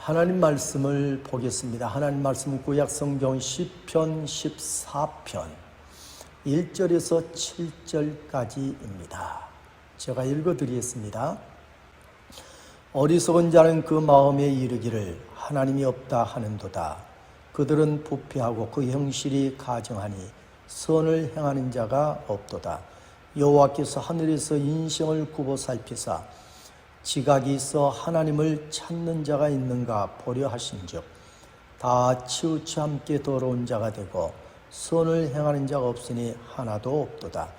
하나님 말씀을 보겠습니다. 하나님 말씀 구약성경 시편 14편 1절에서 7절까지입니다. 제가 읽어드리겠습니다. 어리석은 자는 그 마음에 이르기를 하나님이 없다 하는도다. 그들은 부패하고 그 형실이 가증하니 선을 행하는 자가 없도다. 여호와께서 하늘에서 인생을 굽어 살피사 지각이 있어 하나님을 찾는 자가 있는가 보려 하신즉 다 치우쳐 함께 더러운 자가 되고 선을 행하는 자가 없으니 하나도 없도다.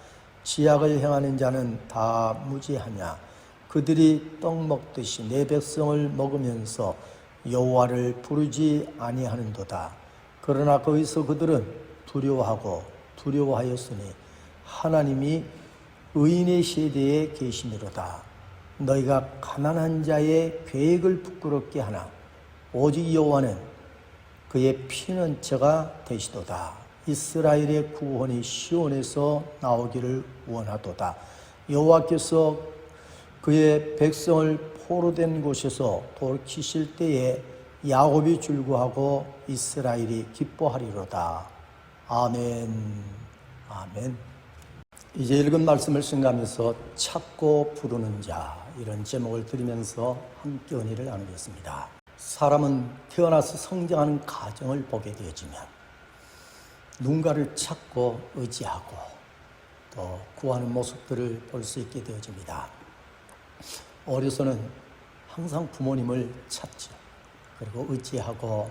지약을 행하는 자는 다 무지하냐. 그들이 떡 먹듯이 내 백성을 먹으면서 여호와를 부르지 아니하는도다. 그러나 거기서 그들은 두려워하였으니 하나님이 의인의 세대에 계시미로다. 너희가 가난한 자의 계획을 부끄럽게 하나 오직 여호와는 그의 피난처가 되시도다. 이스라엘의 구원이 시온에서 나오기를 원하도다. 여호와께서 그의 백성을 포로된 곳에서 돌이키실 때에 야곱이 즐거워하고 이스라엘이 기뻐하리로다. 아멘. 아멘. 이제 읽은 말씀을 생각하면서 찾고 부르는 자, 이런 제목을 들으면서 함께 은혜를 나누겠습니다. 사람은 태어나서 성장하는 과정을 보게 되어지면 누군가를 찾고 의지하고 또 구하는 모습들을 볼 수 있게 되어집니다. 어려서는 항상 부모님을 찾죠. 그리고 의지하고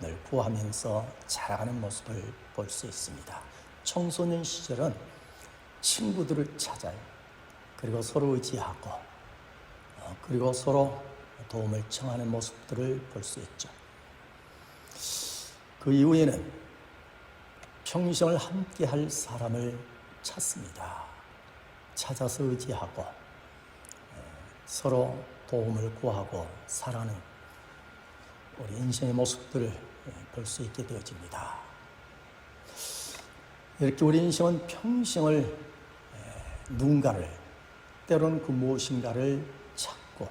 늘 구하면서 자라가는 모습을 볼 수 있습니다. 청소년 시절은 친구들을 찾아요. 그리고 서로 의지하고 그리고 서로 도움을 청하는 모습들을 볼 수 있죠. 그 이후에는 평생을 함께 할 사람을 찾습니다. 찾아서 의지하고 서로 도움을 구하고 살아가는 우리 인생의 모습들을 볼 수 있게 되어집니다. 이렇게 우리 인생은 평생을 누군가를, 때로는 그 무엇인가를 찾고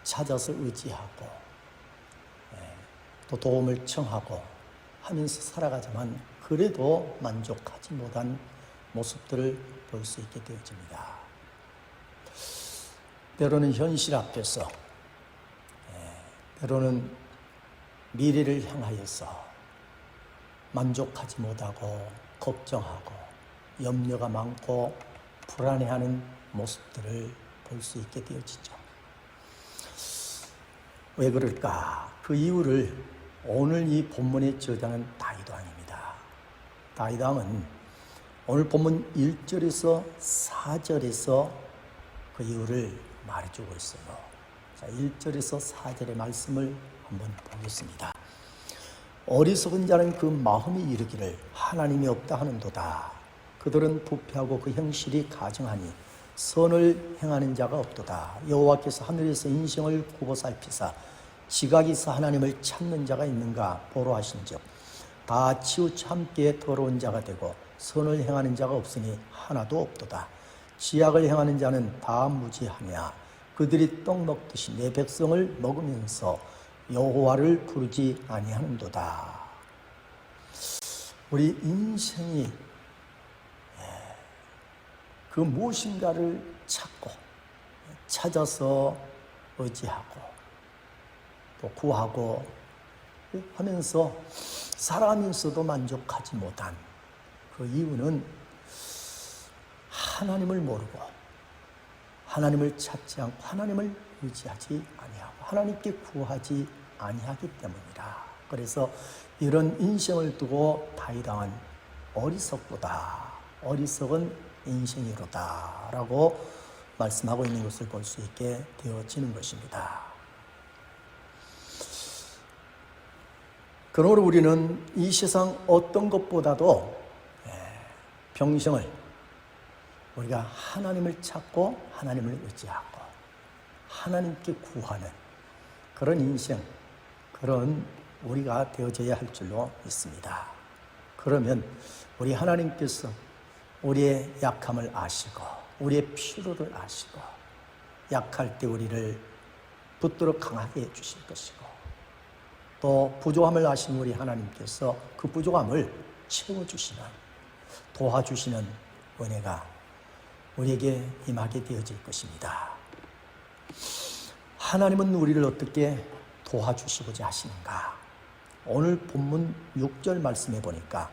찾아서 의지하고 또 도움을 청하고 하면서 살아가지만 그래도 만족하지 못한 모습들을 볼 수 있게 되어집니다. 때로는 현실 앞에서, 때로는 미래를 향하여서 만족하지 못하고 걱정하고 염려가 많고 불안해하는 모습들을 볼 수 있게 되어지죠. 왜 그럴까? 그 이유를 오늘 이 본문에 저장한 다윗 왕입니다. 다윗 왕은 오늘 본문 1절에서 4절에서 그 이유를 말해주고 있어요. 자, 1절에서 4절의 말씀을 한번 보겠습니다. 어리석은 자는 그 마음이 이르기를 하나님이 없다 하는도다. 그들은 부패하고 그 형실이 가증하니 선을 행하는 자가 없도다. 여호와께서 하늘에서 인생을 굽어 살피사 지각이 있어 하나님을 찾는 자가 있는가 보러 하신즉 다 치우쳐 함께 더러운 자가 되고 선을 행하는 자가 없으니 하나도 없도다. 지약을 행하는 자는 다 무지하냐. 그들이 떡 먹듯이 내 백성을 먹으면서 여호와를 부르지 아니하는도다. 우리 인생이 그 무엇인가를 찾고 찾아서 의지하고 또 구하고 하면서 살아가면서도 만족하지 못한 그 이유는 하나님을 모르고 하나님을 찾지 않고 하나님을 의지하지 아니하고 하나님께 구하지 아니하기 때문이라. 그래서 이런 인생을 두고 다윗 왕은 어리석도다. 어리석은 인생이로다 라고 말씀하고 있는 것을 볼 수 있게 되어지는 것입니다. 그러므로 우리는 이 세상 어떤 것보다도 평생을 우리가 하나님을 찾고 하나님을 의지하고 하나님께 구하는 그런 인생, 그런 우리가 되어져야 할 줄로 믿습니다. 그러면 우리 하나님께서 우리의 약함을 아시고 우리의 필요를 아시고 약할 때 우리를 붙들어 강하게 해주실 것이고 또 부족함을 아신 우리 하나님께서 그 부족함을 채워주시는, 도와주시는 은혜가 우리에게 임하게 되어질 것입니다. 하나님은 우리를 어떻게 도와주시고자 하시는가? 오늘 본문 6절 말씀해 보니까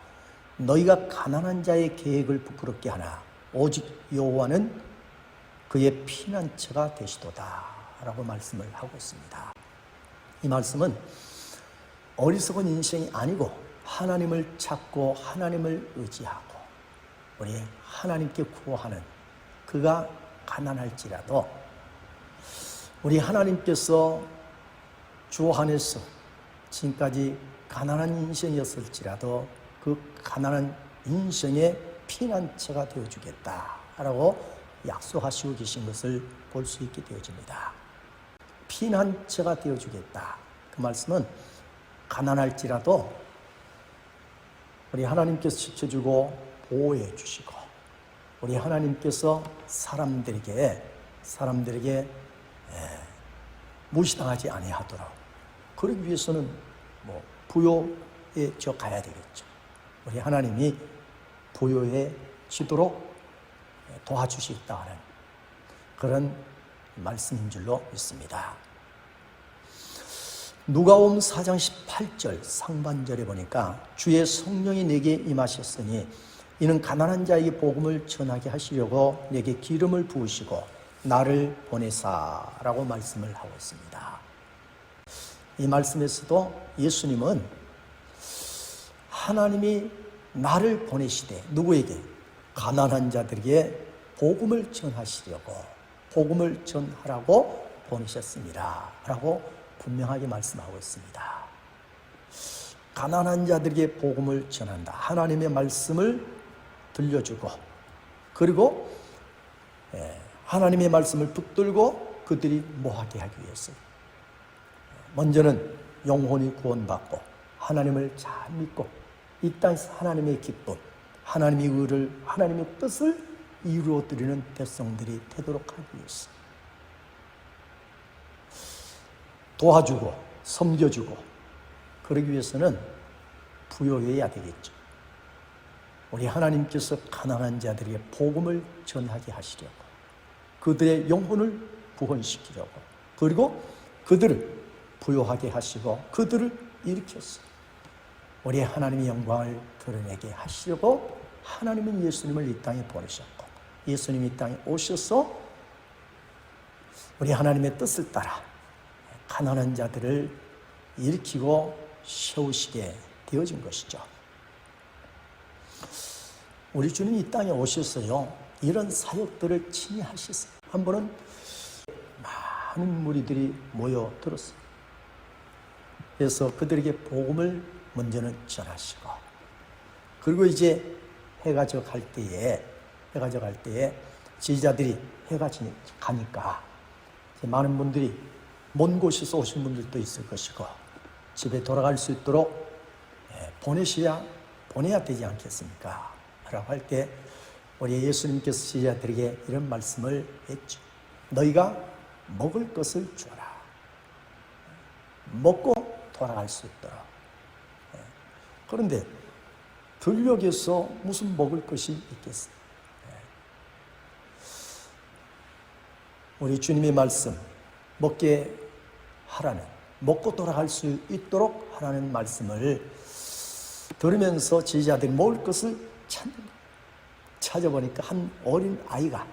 너희가 가난한 자의 계획을 부끄럽게 하나 오직 여호와는 그의 피난처가 되시도다 라고 말씀을 하고 있습니다. 이 말씀은 어리석은 인생이 아니고 하나님을 찾고 하나님을 의지하고 우리 하나님께 구하는, 그가 가난할지라도 우리 하나님께서 주 안에서 지금까지 가난한 인생이었을지라도 그 가난한 인생의 피난처가 되어주겠다라고 약속하시고 계신 것을 볼 수 있게 되어집니다. 피난처가 되어주겠다. 그 말씀은 가난할지라도 우리 하나님께서 지켜주고 보호해 주시고 우리 하나님께서 사람들에게 무시당하지 아니하도록, 그러기 위해서는 부요해 져 가야 되겠죠. 우리 하나님이 부요해지도록 도와주시겠다는 그런 말씀인 줄로 믿습니다. 누가복음 4장 18절 상반절에 보니까 주의 성령이 내게 임하셨으니 이는 가난한 자에게 복음을 전하게 하시려고 내게 기름을 부으시고 나를 보내사라고 말씀을 하고 있습니다. 이 말씀에서도 예수님은 하나님이 나를 보내시되 누구에게? 가난한 자들에게 복음을 전하시려고, 복음을 전하라고 보내셨습니다 라고 분명하게 말씀하고 있습니다. 가난한 자들에게 복음을 전한다. 하나님의 말씀을 들려주고, 그리고 하나님의 말씀을 붙들고 그들이 뭐하게 하기 위해서 먼저는 영혼이 구원받고 하나님을 잘 믿고 이 땅에서 하나님의 기쁨, 하나님의 의를, 하나님의 뜻을 이루어드리는 백성들이 되도록 하기 위해서 도와주고 섬겨주고, 그러기 위해서는 부요해야 되겠죠. 우리 하나님께서 가난한 자들에게 복음을 전하게 하시려고, 그들의 영혼을 구원시키려고, 그리고 그들을 부요하게 하시고 그들을 일으켰어요. 우리 하나님의 영광을 드러내게 하시려고 하나님은 예수님을 이 땅에 보내셨고, 예수님이 이 땅에 오셔서 우리 하나님의 뜻을 따라 가난한 자들을 일으키고 세우시게 되어진 것이죠. 우리 주님이 이 땅에 오셔서요, 이런 사역들을 친히 하셨어요. 한 번은 많은 무리들이 모여들었어요. 그래서 그들에게 복음을 먼저는 전하시고, 그리고 이제 해가 져갈 때에 지지자들이 해가 가니까 많은 분들이 먼 곳에서 오신 분들도 있을 것이고 집에 돌아갈 수 있도록 보내야 되지 않겠습니까? 라고 할 때 우리 예수님께서 지지자들에게 이런 말씀을 했죠. 너희가 먹을 것을 주라. 먹고 돌아갈 수 있도록. 그런데 들녘에서 무슨 먹을 것이 있겠어요? 우리 주님의 말씀, 먹게 하라는, 먹고 돌아갈 수 있도록 하라는 말씀을 들으면서 지지자들이 먹을 것을 찾아보니까 한 어린 아이가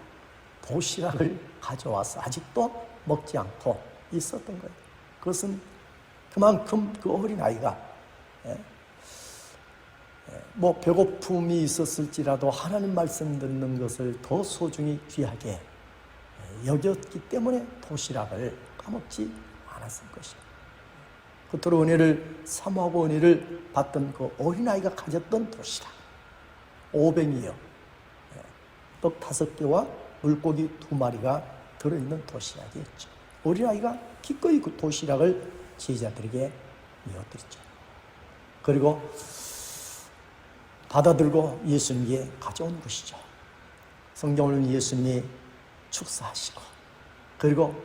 도시락을 가져와서 아직도 먹지 않고 있었던 거예요. 그것은 그만큼 그 어린 아이가 배고픔이 있었을지라도 하나님 말씀 듣는 것을 더 소중히 귀하게 여겼기 때문에 도시락을 까먹지 않았을 것이에요. 그토록 은혜를 사모하고 은혜를 받던 그 어린아이가 가졌던 도시락 500이요. 떡 5개와 물고기 2마리가 들어있는 도시락이었죠. 어린아이가 기꺼이 그 도시락을 제자들에게 내어드렸죠. 그리고 받아들고 예수님께 가져온 것이죠. 성경을 예수님이 축사하시고 그리고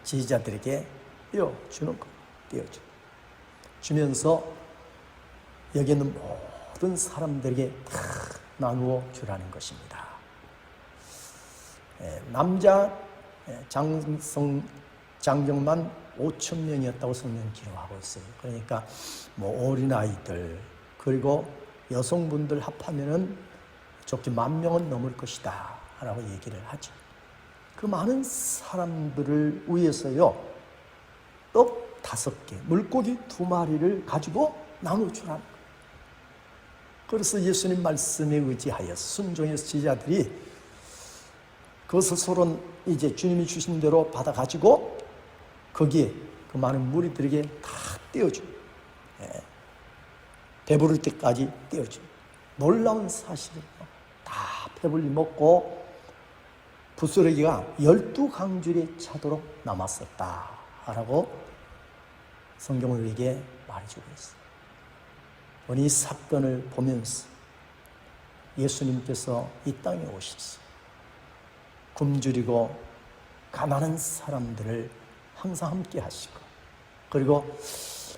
제자들에게 떼어주는 것, 떼어주는. 주면서 여기 있는 모든 사람들에게 다 나누어 주라는 것입니다. 남자 장정만 5천 명이었다고 성경 기록하고 있어요. 그러니까 어린아이들 그리고 여성분들 합하면은 좋게 10,000명은 넘을 것이다 라고 얘기를 하죠. 그 많은 사람들을 위해서요, 떡 5개, 물고기 2마리를 가지고 나눠주라는 거예요. 그래서 예수님 말씀에 의지하여 순종의 제자들이 그것을 서로 이제 주님이 주신 대로 받아가지고 거기에 그 많은 무리들에게 다 떼어줘요. 배부를 때까지 떼어줘요. 놀라운 사실이에요. 다 배불리 먹고 부스러기가 12강줄에 차도록 남았었다라고 성경은 우리에게 말해주고 있어요. 이 사건을 보면서 예수님께서 이 땅에 오셔서 굶주리고 가난한 사람들을 항상 함께 하시고, 그리고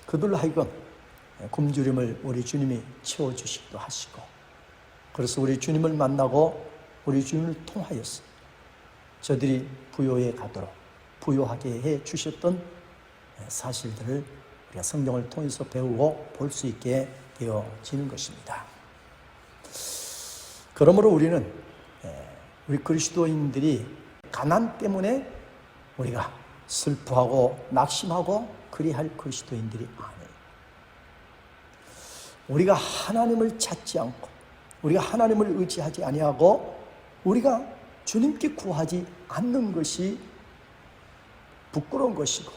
그들로 하여금 굶주림을 우리 주님이 채워주시기도 하시고, 그래서 우리 주님을 만나고 우리 주님을 통하여서 저들이 부요에 가도록 부요하게 해 주셨던 사실들을 우리가 성경을 통해서 배우고 볼 수 있게 되어지는 것입니다. 그러므로 우리는 우리 그리스도인들이 가난 때문에 우리가 슬퍼하고 낙심하고 그리할 그리스도인들이 아니에요. 우리가 하나님을 찾지 않고 우리가 하나님을 의지하지 아니하고 우리가 주님께 구하지 않는 것이 부끄러운 것이고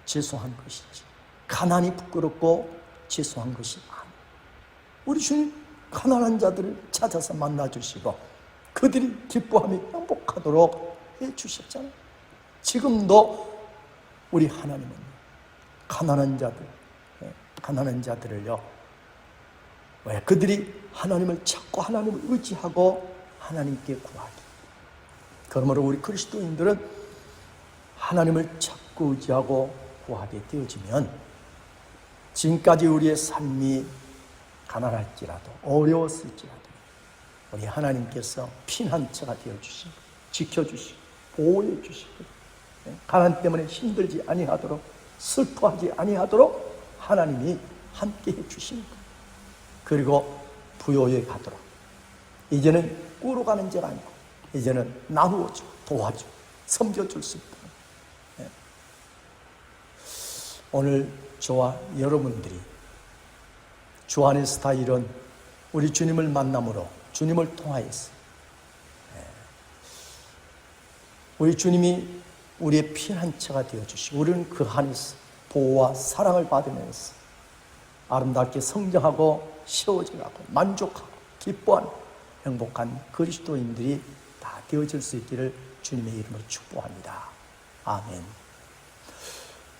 죄송한 것이지, 가난이 부끄럽고 죄송한 것이 아니에요. 우리 주님 가난한 자들을 찾아서 만나주시고 그들이 기뻐하며 행복하도록 해주셨잖아요. 지금도 우리 하나님은 가난한 자들을요, 왜 그들이 하나님을 찾고 하나님을 의지하고 하나님께 구하기. 그러므로 우리 그리스도인들은 하나님을 찾고 의지하고 구하게 되어지면 지금까지 우리의 삶이 가난할지라도 어려웠을지라도 우리 하나님께서 피난처가 되어주시고 지켜주시고 보호해주시고 가난 때문에 힘들지 아니하도록 슬퍼하지 아니하도록 하나님이 함께해 주시는 거예요. 그리고 부요에 가도록 이제는 꾸러 가는 자가 아니고 이제는 나누어줘, 도와줘, 섬겨줄 수 있다. 오늘 저와 여러분들이 주 안에서 다 이런 우리 주님을 만남으로 주님을 통하여서 우리 주님이 우리의 피난처가 되어주시고 우리는 그 안에서 보호와 사랑을 받으면서 아름답게 성장하고 세워져가고 만족하고 기뻐하는 행복한 그리스도인들이 다 되어질 수 있기를 주님의 이름으로 축복합니다. 아멘.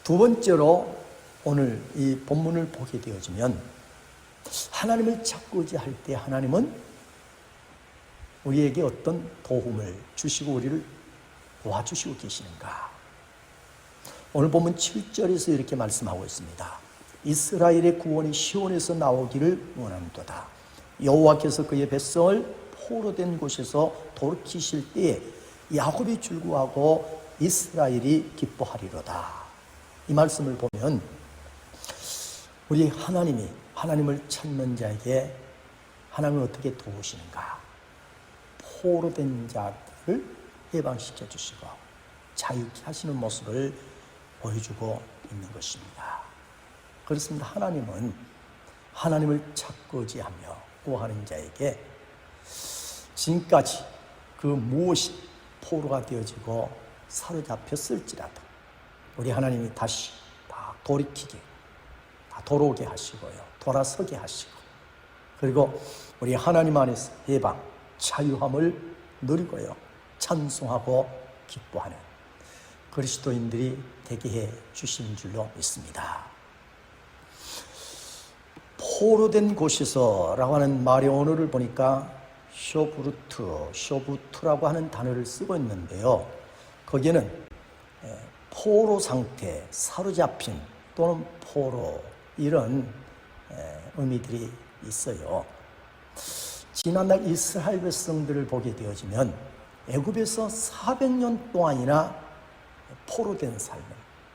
두 번째로 오늘 이 본문을 보게 되어지면 하나님을 찾고 의지할 때 하나님은 우리에게 어떤 도움을 주시고 우리를 도와주시고 계시는가. 오늘 보면 7절에서 이렇게 말씀하고 있습니다. 이스라엘의 구원이 시온에서 나오기를 원하는도다. 여호와께서 그의 백성을 포로된 곳에서 돌이키실 때에 야곱이 즐거워하고 이스라엘이 기뻐하리로다. 이 말씀을 보면 우리 하나님이 하나님을 찾는 자에게 하나님은 어떻게 도우시는가. 포로된 자들을 해방시켜 주시고 자유케 하시는 모습을 보여주고 있는 것입니다. 그렇습니다. 하나님은 하나님을 찾고 의지하며 구하는 자에게 지금까지 그 무엇이 포로가 되어지고 사로잡혔을지라도 우리 하나님이 다시 다 돌이키게, 다 돌아오게 하시고요, 돌아서게 하시고, 그리고 우리 하나님 안에서 해방, 자유함을 누리고요, 찬송하고 기뻐하는 그리스도인들이 되게 해 주신 줄로 믿습니다. 포로된 곳에서 라고 하는 말의 언어를 보니까 쇼부트라고 하는 단어를 쓰고 있는데요. 거기에는 포로 상태, 사로잡힌 또는 포로, 이런 의미들이 있어요. 지난날 이스라엘 백성들을 보게 되어지면 애굽에서 400년 동안이나 포로된 삶을,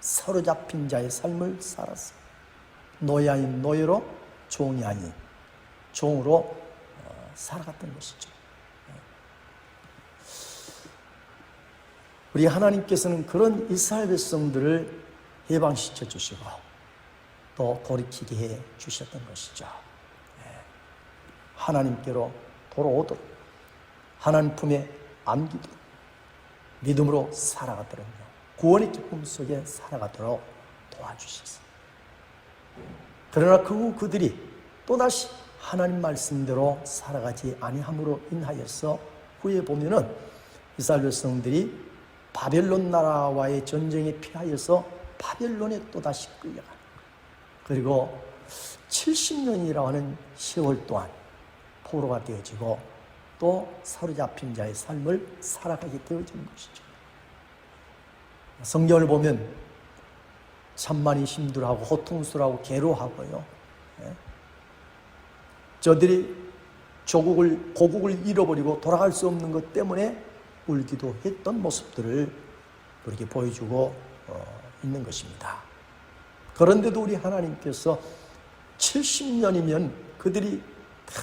사로잡힌 자의 삶을 살았어요. 노예 아닌 노예로, 종이 아닌 종으로 살아갔던 것이죠. 우리 하나님께서는 그런 이스라엘 백성들을 해방시켜 주시고 또 돌이키게 해 주셨던 것이죠. 하나님께로 돌아오도록, 하나님 품에 안기도록, 믿음으로 살아가도록, 구원의 기쁨 속에 살아가도록 도와주셨어요. 그러나 그 후 그들이 또다시 하나님 말씀대로 살아가지 아니함으로 인하여서 후에 보면은 이스라엘 백성들이 바벨론 나라와의 전쟁에 피하여서 바벨론에 또다시 끌려가는 거예요. 그리고 70년이라고 하는 세월 동안 포로가 되어지고 또 사로잡힌 자의 삶을 살아가게 되어지는 것이죠. 성경을 보면 참 많이 힘들어하고 고통스러워하고 괴로워하고요. 저들이 고국을 잃어버리고 돌아갈 수 없는 것 때문에 울기도 했던 모습들을 우리에게 보여주고 있는 것입니다. 그런데도 우리 하나님께서 70년이면 그들이 다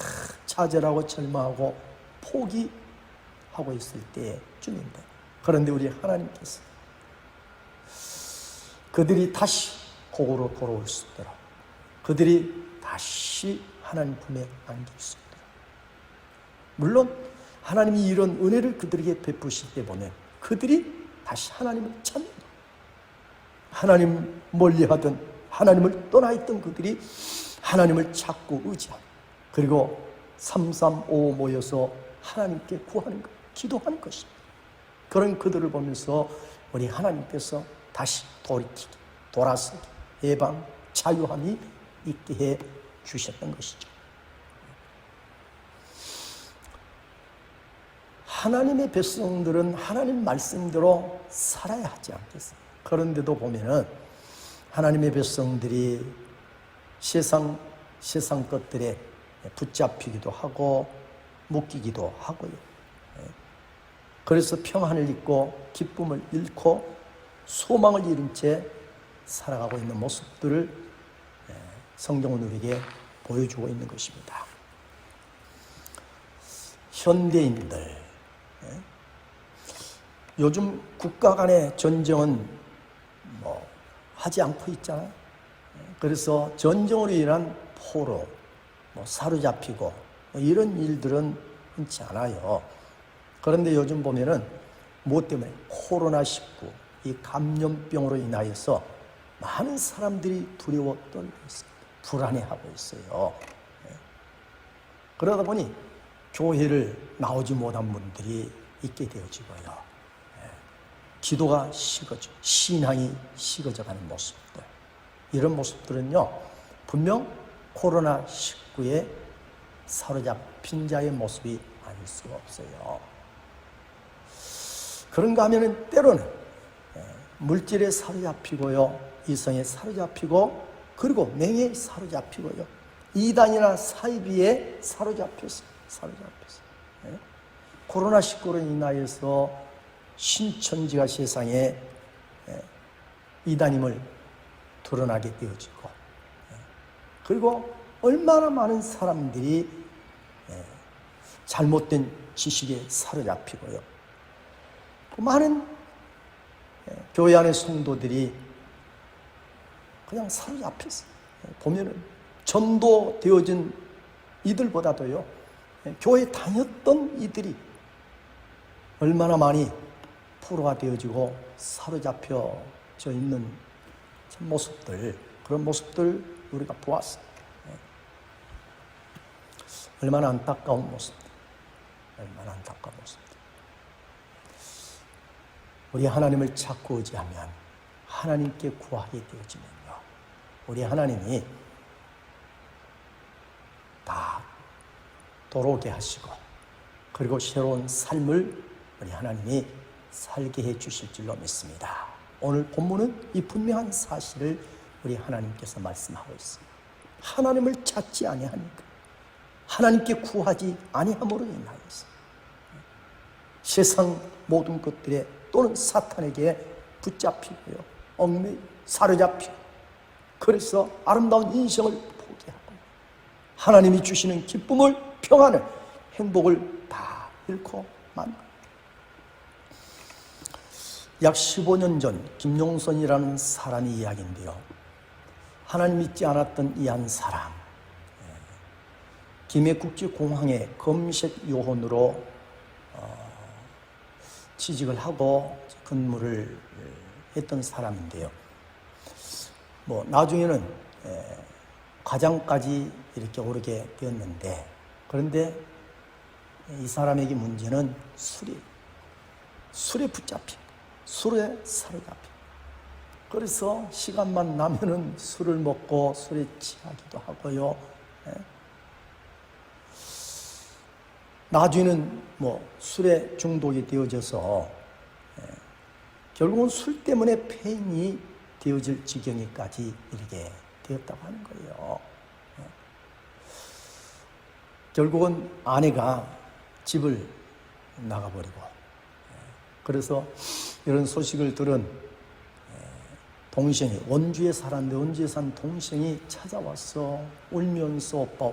좌절하고 절망하고 포기하고 있을 때쯤입니다. 그런데 우리 하나님께서 그들이 다시 고국으로 돌아올 수 있도록, 그들이 다시 하나님 품에 안길 수 있도록, 물론 하나님이 이런 은혜를 그들에게 베푸실 때 보면 그들이 다시 하나님을 찾는, 하나님 멀리하던, 하나님을 떠나 있던 그들이 하나님을 찾고 의지하고, 그리고 335 모여서 하나님께 구하는 것, 기도하는 것입니다. 그런 그들을 보면서 우리 하나님께서 다시 돌이키기, 돌아서기, 해방, 자유함이 있게 해 주셨던 것이죠. 하나님의 백성들은 하나님 말씀대로 살아야 하지 않겠어요? 그런데도 보면은 하나님의 백성들이 세상 것들에 붙잡히기도 하고 묶이기도 하고요. 그래서 평안을 잃고 기쁨을 잃고 소망을 잃은 채 살아가고 있는 모습들을 성경은 우리에게 보여주고 있는 것입니다. 현대인들, 요즘 국가 간의 전쟁은 하지 않고 있잖아요. 그래서 전쟁으로 인한 포로, 사로잡히고 이런 일들은 흔치 않아요. 그런데 요즘 보면은 무엇 때문에? 코로나19, 이 감염병으로 인하여서 많은 사람들이 두려워 떨고 있습니다. 불안해하고 있어요. 그러다 보니 교회를 나오지 못한 분들이 있게 되어지고요. 기도가 식어져, 신앙이 식어져가는 모습들. 이런 모습들은요, 분명 코로나19에 사로잡힌 자의 모습이 아닐 수가 없어요. 그런가 하면은 때로는 물질에 사로잡히고요, 이성에 사로잡히고, 그리고 맹에 사로잡히고요, 이단이나 사이비에 사로잡혔어요. 코로나19로 인하여서 신천지가 세상에 이단임을 드러나게 되어지고, 그리고 얼마나 많은 사람들이 잘못된 지식에 사로잡히고요, 많은 교회 안의 성도들이 그냥 사로잡혔어요. 보면은 전도되어진 이들보다도요, 교회 다녔던 이들이 얼마나 많이 포로가 되어지고 사로잡혀져 있는 참 모습들, 그런 모습들 우리가 보았어요. 얼마나 안타까운 모습들, 얼마나 안타까운 모습들. 우리 하나님을 찾고 의지하면, 하나님께 구하게 되어지면요, 우리 하나님이 다 돌아오게 하시고, 그리고 새로운 삶을 우리 하나님이 살게 해 주실 줄로 믿습니다. 오늘 본문은 이 분명한 사실을 우리 하나님께서 말씀하고 있습니다. 하나님을 찾지 아니하니까, 하나님께 구하지 아니함으로 인하여서 세상 모든 것들에 또는 사탄에게 붙잡히고요, 얽매여 사로잡히고, 그래서 아름다운 인생을 포기하고 하나님이 주시는 기쁨을, 평안을, 행복을 다 잃고 만. 약 15년 전 김용선이라는 사람의 이야기인데요, 하나님 믿지 않았던 이 한 사람, 김해국제공항에 검색 요원으로 취직을 하고 근무를 했던 사람인데요, 나중에는 과장까지 이렇게 오르게 되었는데, 그런데 이 사람에게 문제는 술에 붙잡힌, 술에 사로잡힌. 그래서 시간만 나면은 술을 먹고 술에 취하기도 하고요. 나중에는 술에 중독이 되어져서 결국은 술 때문에 폐인이 되어질 지경에까지 이르게 되었다고 하는 거예요. 결국은 아내가 집을 나가버리고, 그래서 이런 소식을 들은 동생이, 원주에 살았는데 원주에 산 동생이 찾아왔어. 울면서 오빠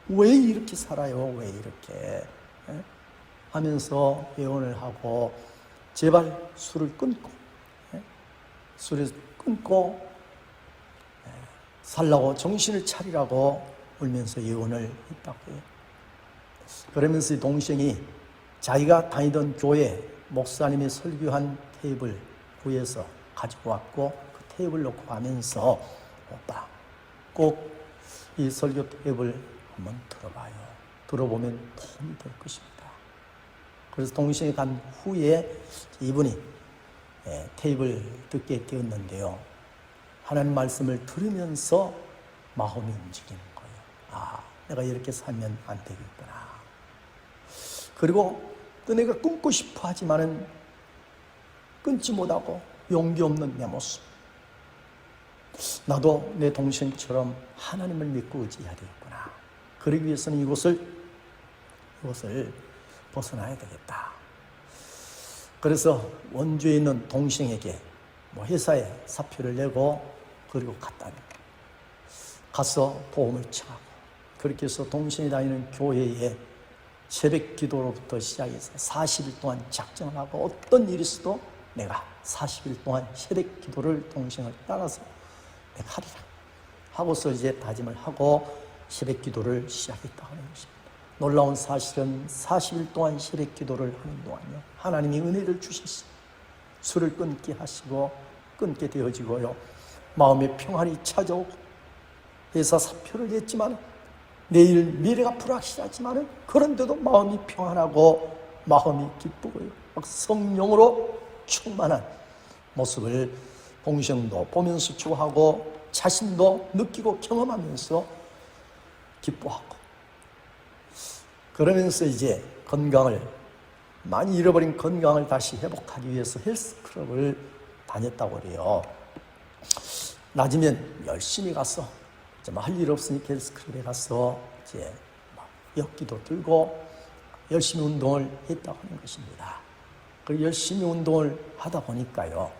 왜 이렇게 살아요? 왜 이렇게? 하면서 애원을 하고 제발 술을 끊고 살라고, 정신을 차리라고 울면서 애원을 했다고 해요. 그러면서 동생이 자기가 다니던 교회 목사님이 설교한 테이블 구해서 가지고 왔고, 그 테이블 놓고 가면서 오빠 꼭 이 설교 테이블 한번 들어봐요. 들어보면 도움이 될 것입니다. 그래서 동생이 간 후에 이분이 테이블 듣게 되었는데요, 하나님 말씀을 들으면서 마음이 움직이는 거예요. 내가 이렇게 살면 안 되겠구나. 그리고 또 내가 끊고 싶어 하지만은 끊지 못하고 용기 없는 내 모습, 나도 내 동생처럼 하나님을 믿고 의지해야 되겠구나. 그러기 위해서는 이곳을 벗어나야 되겠다. 그래서 원주에 있는 동생에게 회사에 사표를 내고, 그리고 가서 도움을 청하고, 그렇게 해서 동생이 다니는 교회에 새벽 기도로부터 시작해서 40일 동안 작정을 하고, 어떤 일이 있어도 내가 40일 동안 새벽 기도를 동생을 따라서 내가 하리라 하고서 이제 다짐을 하고 새벽 기도를 시작했다고 하는 것입니다. 놀라운 사실은 40일 동안 새벽 기도를 하는 동안요, 하나님이 은혜를 주셨어요. 술을 끊게 하시고 끊게 되어지고요, 마음의 평안이 찾아오고, 회사 사표를 냈지만 내일 미래가 불확실하지만 그런데도 마음이 평안하고 마음이 기쁘고요, 성령으로 충만한 모습을 동생도 보면서 좋아하고 자신도 느끼고 경험하면서 기뻐하고, 그러면서 이제 많이 잃어버린 건강을 다시 회복하기 위해서 헬스클럽을 다녔다고 그래요. 낮이면 열심히 가서 할 일 없으니까 헬스클럽에 가서 이제 역기도 들고 열심히 운동을 했다고 하는 것입니다. 그 열심히 운동을 하다 보니까요,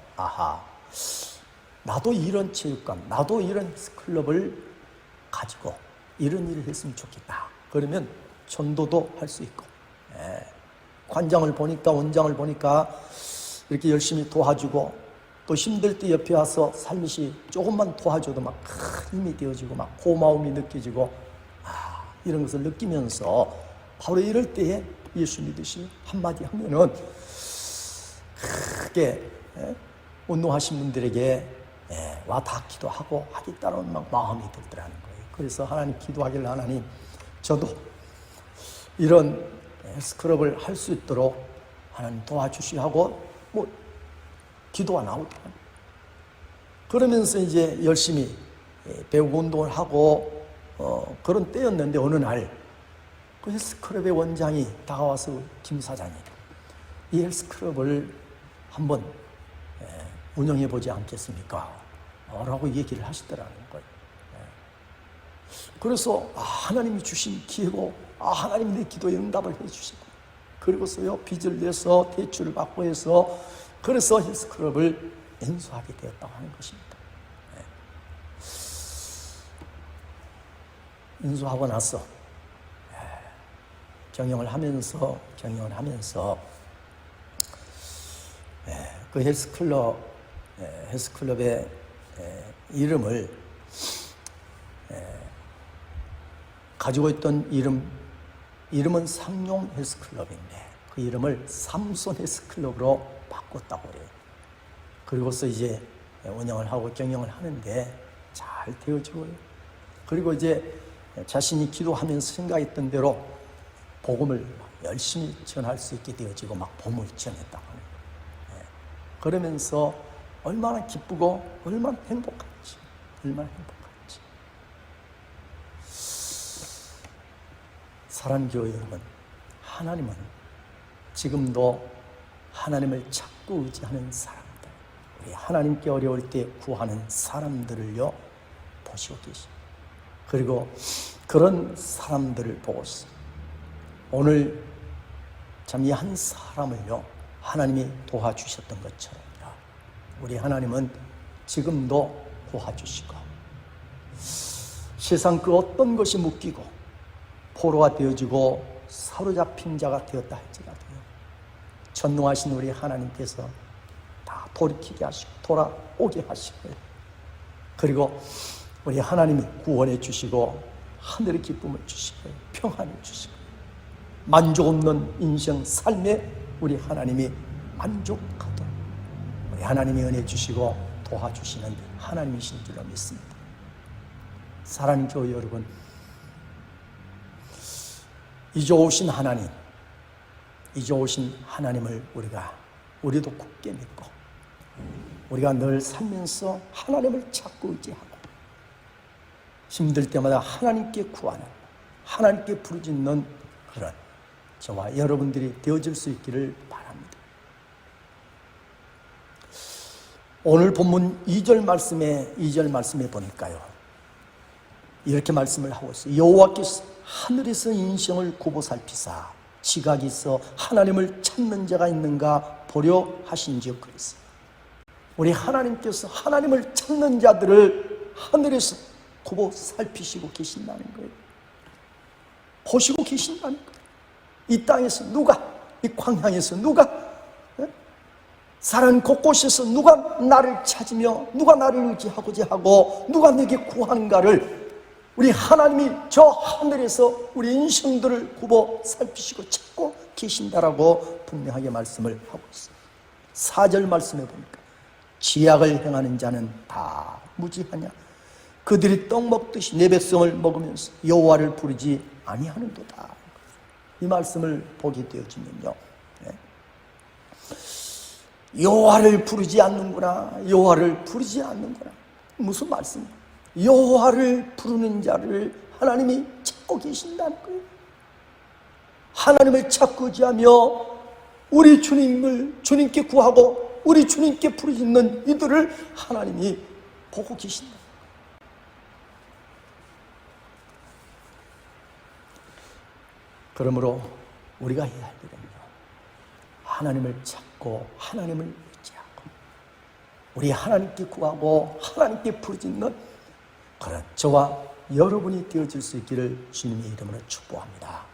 나도 이런 체육관, 나도 이런 클럽을 가지고 이런 일을 했으면 좋겠다. 그러면 전도도 할 수 있고, 관장을 보니까, 원장을 보니까 이렇게 열심히 도와주고, 또 힘들 때 옆에 와서 살며시 조금만 도와줘도 막 큰 힘이 되어지고 막 고마움이 느껴지고, 이런 것을 느끼면서 바로 이럴 때에 예수 믿으시 한마디 하면은 크게 운동하신 분들에게 와 닿기도 하고 하겠다는 마음이 들더라는 거예요. 그래서 하나님 기도하길래, 하나님 저도 이런 헬스클럽을 할 수 있도록 하나님 도와주시하고 기도가 나오더라고요. 그러면서 이제 열심히 배우고 운동을 하고 그런 때였는데, 어느 날 그 헬스클럽의 원장이 다가와서, 김 사장님, 이 헬스클럽을 한번 운영해 보지 않겠습니까? 라고 얘기를 하시더라는 거예요. 그래서 하나님이 주신 기회고 하나님이 내 기도에 응답을 해주시고 그리고서요 빚을 내서 대출을 받고 해서 그래서 헬스클럽을 인수하게 되었다고 하는 것입니다. 인수하고 나서 경영을 하면서 그 헬스클럽의 이름을 가지고 있던 이름은 상용 헬스클럽인데 그 이름을 삼손 헬스클럽으로 바꿨다고 해요. 그리고서 이제 운영을 하고 경영을 하는데 잘 되어지고요. 그리고 이제 자신이 기도하면서 생각했던 대로 복음을 열심히 전할 수 있게 되어지고 막 복음을 전했다고 하는 거예요. 그러면서 얼마나 기쁘고 얼마나 행복한지. 사랑하는 교회 여러분, 하나님은 지금도 하나님을 찾고 의지하는 사람들, 우리 하나님께 어려울 때 구하는 사람들을요 보시고 계십니다. 그리고 그런 사람들을 보고서 오늘 참 이 한 사람을요 하나님이 도와주셨던 것처럼요 우리 하나님은 지금도 도와주시고 세상 그 어떤 것이 묶이고 포로가 되어지고 사로잡힌 자가 되었다 할지라도요 전능하신 우리 하나님께서 다 돌이키게 하시고 돌아오게 하시고 그리고 우리 하나님이 구원해 주시고 하늘의 기쁨을 주시고 평안을 주시고 만족 없는 인생 삶에 우리 하나님이 만족하도록 우리 하나님이 은혜 주시고 도와주시는 하나님이신 줄로 믿습니다. 사랑하는 교회 여러분, 이제 오신 하나님을 우리도 굳게 믿고 우리가 늘 살면서 하나님을 찾고 의지하고 힘들 때마다 하나님께 구하는 하나님께 부르짖는 그런 저와 여러분들이 되어질 수 있기를 바랍니다. 오늘 본문 2절 말씀에 보니까요 이렇게 말씀을 하고 있어요. 여호와께서 하늘에서 인생을 굽어 살피사 지각이 있어 하나님을 찾는 자가 있는가 보려 하신지요. 그랬어요. 우리 하나님께서 하나님을 찾는 자들을 하늘에서 굽어 살피시고 계신다는 거예요. 보시고 계신다는 거예요. 이 땅에서 이 광야에서 사람 곳곳에서 누가 나를 찾으며 누가 나를 의지하고자 하고 누가 내게 구하는가를 우리 하나님이 저 하늘에서 우리 인생들을 굽어 살피시고 찾고 계신다라고 분명하게 말씀을 하고 있습니다. 4절 말씀에 보니까 지약을 행하는 자는 다 무지하냐 그들이 떡 먹듯이 내 백성을 먹으면서 여호와를 부르지 아니하는도다. 이 말씀을 보게 되어지면요 여호와를 부르지 않는구나 무슨 말씀이에요? 여호와를 부르는 자를 하나님이 찾고 계신다는 거예요. 하나님을 찾고 의지하며 우리 주님께 구하고 우리 주님께 부르짖는 이들을 하나님이 보고 계신다. 그러므로 우리가 해야 할 일은요 하나님을 찾고 하나님을 의지하고 우리 하나님께 구하고 하나님께 부르짖는 그런 저와 여러분이 되어질 수 있기를 주님의 이름으로 축복합니다.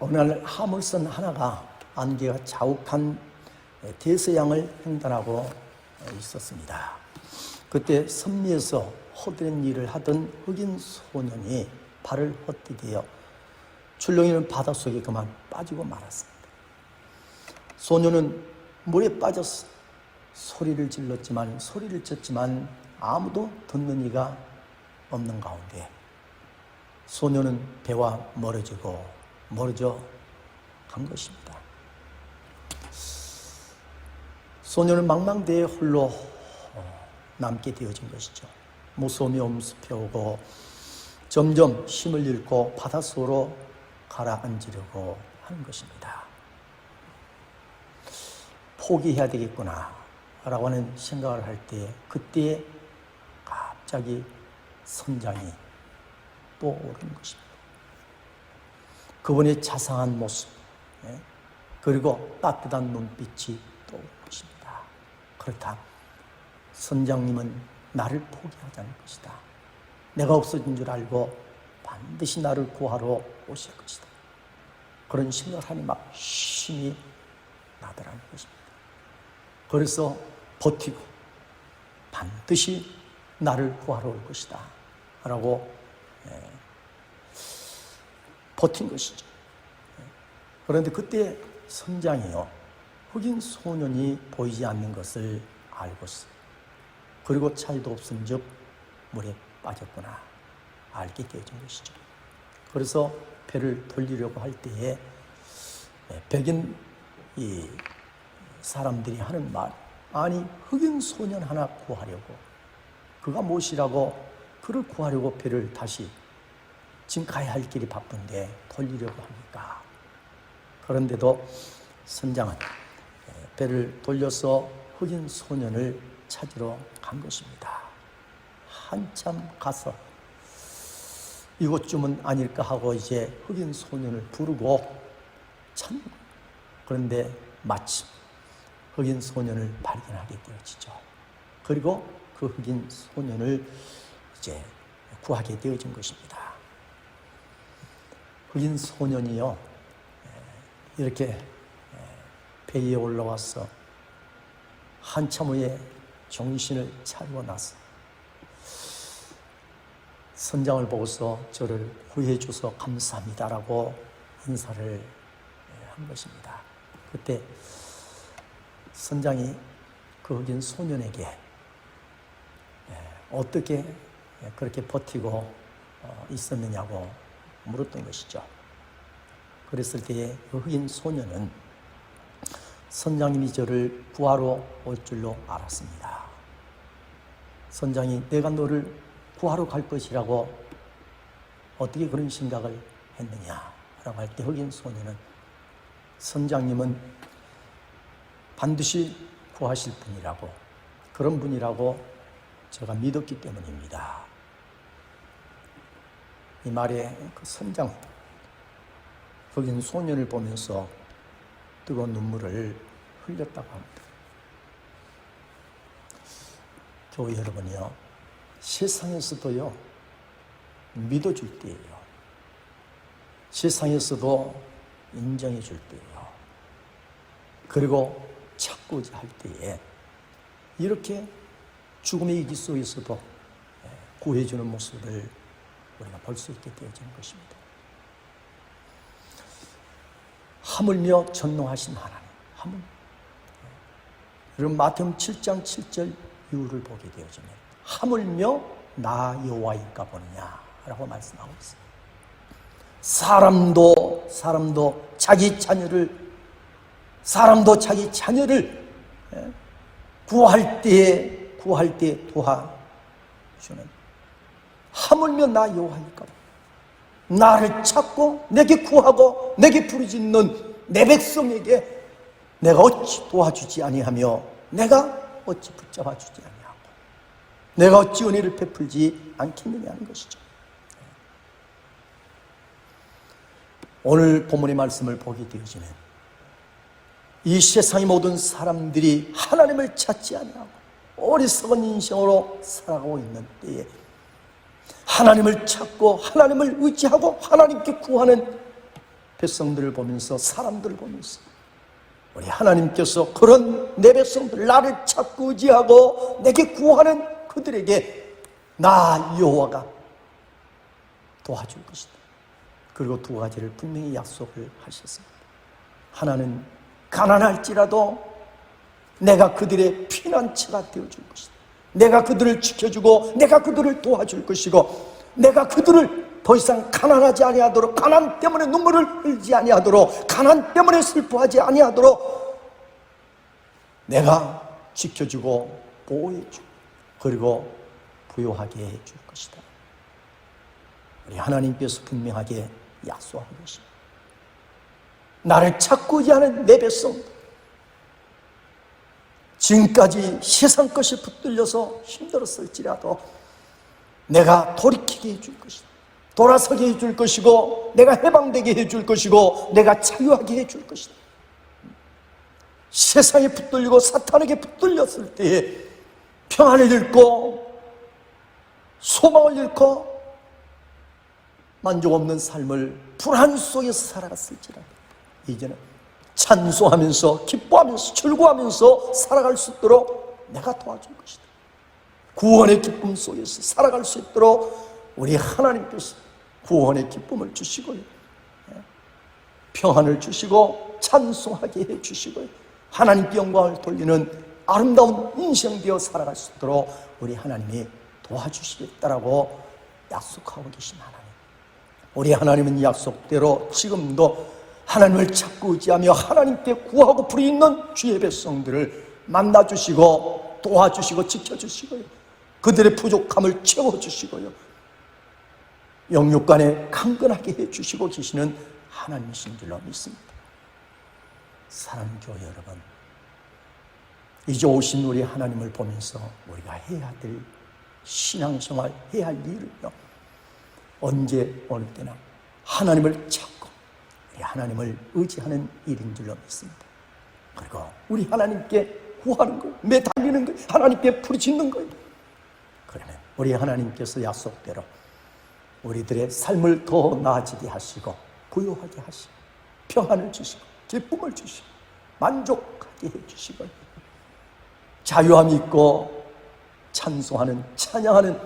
어느 날 화물선 하나가 안개가 자욱한 대서양을 횡단하고 있었습니다. 그때 선미에서 헛된 일을 하던 흑인 소년이 발을 헛디뎌 출렁이는 바닷속에 그만 빠지고 말았습니다. 소년은 물에 빠져서 소리를 쳤지만 아무도 듣는 이가 없는 가운데 소년은 배와 멀어져 간 것입니다. 소년은 망망대해 홀로 남게 되어진 것이죠. 무서움이 엄습해오고 점점 힘을 잃고 바닷속으로 가라앉으려고 하는 것입니다. 포기해야 되겠구나 라고 하는 생각을 할 때 그때 갑자기 선장이 떠오르는 것입니다. 그분의 자상한 모습, 그리고 따뜻한 눈빛이 떠오르는 것입니다. 그렇다. 선장님은 나를 포기하지 않을 것이다. 내가 없어진 줄 알고 반드시 나를 구하러 오실 것이다. 그런 생각을 하니 막 힘이 나더라는 것입니다. 그래서 버티고 반드시 나를 구하러 올 것이다 라고 버틴 것이죠. 그런데 그때 선장이요, 흑인 소년이 보이지 않는 것을 알고 있어요. 그리고 차이도 없은 즉 물에 빠졌구나 알게 되어진 것이죠. 그래서 배를 돌리려고 할 때에 백인 이 사람들이 하는 말, 아니 흑인 소년 하나 구하려고, 그가 무엇이라고 그를 구하려고 배를 다시 지금 가야 할 길이 바쁜데 돌리려고 합니까? 그런데도 선장은 배를 돌려서 흑인 소년을 찾으러 간 것입니다. 한참 가서 이곳쯤은 아닐까 하고 이제 흑인 소년을 부르고 찾는 거예요. 그런데 마침 흑인 소년을 발견하게 되어지죠. 그리고 그 흑인 소년을 이제 구하게 되어진 것입니다. 흑인 소년이요, 이렇게 배에 올라와서 한참 후에 정신을 차리고 나서 선장을 보고서 저를 구해 줘서 감사합니다라고 인사를 한 것입니다. 그때 선장이 그 흑인 소년에게 어떻게 그렇게 버티고 있었느냐고 물었던 것이죠. 그랬을 때에 그 흑인 소년은 선장님이 저를 구하러 올 줄로 알았습니다. 선장이 내가 너를 구하러 갈 것이라고 어떻게 그런 생각을 했느냐라고 할 때 흑인 소년은 선장님은 반드시 구하실 분이라고, 그런 분이라고 제가 믿었기 때문입니다. 이 말에 그 선장, 흑인 소년을 보면서 뜨거운 눈물을 흘렸다고 합니다. 교회 여러분이요, 세상에서도요 믿어줄 때예요. 세상에서도 인정해 줄 때예요. 그리고 찾고자 할 때에 이렇게 죽음의 위기 속에서도 구해주는 모습을 우리가 볼 수 있게 되어지는 것입니다. 하물며 전능하신 하나님, 여러분 마태복음 7장 7절 이유를 보게 되어지면 하물며 나 여호와일까 보느냐라고 말씀하고 있습니다. 사람도 자기 자녀를 구할 때에 도와주는, 하물며 나 여호와일까 보느냐, 나를 찾고 내게 구하고 내게 부르짖는 내 백성에게 내가 어찌 도와주지 아니하며 내가 어찌 붙잡아 주지 아니하고 내가 어찌 은혜를 베풀지 않겠느냐 하는 것이죠. 오늘 본문의 말씀을 보게 되어지면 이 세상의 모든 사람들이 하나님을 찾지 아니하고 어리석은 인생으로 살아가고 있는 때에 하나님을 찾고 하나님을 의지하고 하나님께 구하는 백성들을 보면서, 사람들을 보면서 우리 하나님께서 그런 내 백성들, 나를 찾고 의지하고 내게 구하는 그들에게 나 여호와가 도와줄 것이다. 그리고 두 가지를 분명히 약속을 하셨습니다. 하나는 가난할지라도 내가 그들의 피난처가 되어줄 것이다. 내가 그들을 지켜주고 내가 그들을 도와줄 것이고 내가 그들을 더 이상 가난하지 아니하도록, 가난 때문에 눈물을 흘리지 아니하도록, 가난 때문에 슬퍼하지 아니하도록 내가 지켜주고 보호해주고 그리고 부요하게 해줄 것이다. 우리 하나님께서 분명하게 약속한 것입니다. 나를 찾고자 하는 내 백성, 지금까지 세상 것이 붙들려서 힘들었을지라도 내가 돌이키게 해줄 것이다. 돌아서게 해줄 것이고, 내가 해방되게 해줄 것이고, 내가 자유하게 해줄 것이다. 세상에 붙들리고 사탄에게 붙들렸을 때에 평안을 잃고 소망을 잃고 만족 없는 삶을 불안 속에서 살아갔을지라도 이제는 찬송하면서 기뻐하면서 즐거워하면서 살아갈 수 있도록 내가 도와줄 것이다. 구원의 기쁨 속에서 살아갈 수 있도록 우리 하나님께서 구원의 기쁨을 주시고요, 평안을 주시고 찬송하게 해주시고요, 하나님께 영광을 돌리는 아름다운 인생 되어 살아갈 수 있도록 우리 하나님이 도와주시겠다라고 약속하고 계신 하나님, 우리 하나님은 약속대로 지금도 하나님을 찾고 의지하며 하나님께 구하고 불이 있는 주의 백성들을 만나주시고 도와주시고 지켜주시고요, 그들의 부족함을 채워주시고요, 영육간에 강건하게 해주시고 계시는 하나님이신 줄로 믿습니다. 사랑하는 교회 여러분, 이제 오신 우리 하나님을 보면서 우리가 해야 될 신앙생활, 해야 할 일은요, 언제 어느 때나 하나님을 찾고 우리 하나님을 의지하는 일인 줄로 믿습니다. 그리고 우리 하나님께 구하는 거예요. 매달리는 거예요. 하나님께 부르짖는 거예요. 그러면 우리 하나님께서 약속대로 우리들의 삶을 더 나아지게 하시고 부유하게 하시고 평안을 주시고 기쁨을 주시고 만족하게 해주시고 자유함이 있고 찬송하는 찬양하는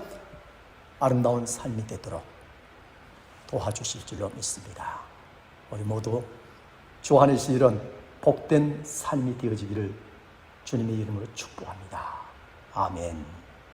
아름다운 삶이 되도록 도와주실 줄로 믿습니다. 우리 모두 주 안에서 이런 복된 삶이 되어지기를 주님의 이름으로 축복합니다. 아멘.